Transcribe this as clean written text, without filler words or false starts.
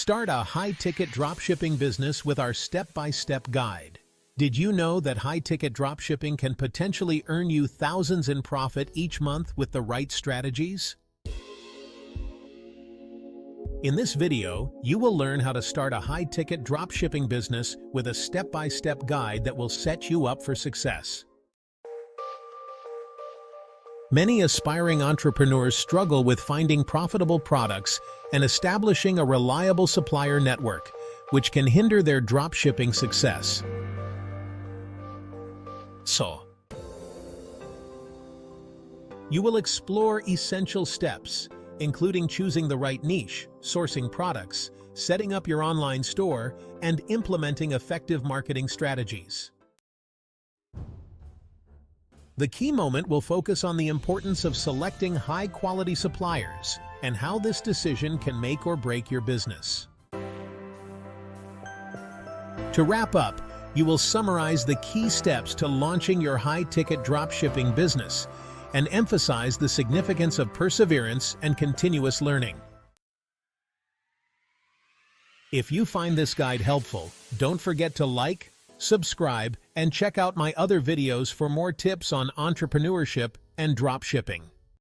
Start a high-ticket dropshipping business with our step-by-step guide. Did you know that high-ticket dropshipping can potentially earn you thousands in profit each month with the right strategies? In this video, you will learn how to start a high-ticket dropshipping business with a step-by-step guide that will set you up for success. Many aspiring entrepreneurs struggle with finding profitable products and establishing a reliable supplier network, which can hinder their dropshipping success. So, you will explore essential steps, including choosing the right niche, sourcing products, setting up your online store, and implementing effective marketing strategies. The key moment will focus on the importance of selecting high-quality suppliers and how this decision can make or break your business. To wrap up, you will summarize the key steps to launching your high-ticket dropshipping business and emphasize the significance of perseverance and continuous learning. If you find this guide helpful, don't forget to like, subscribe, and check out my other videos for more tips on entrepreneurship and dropshipping.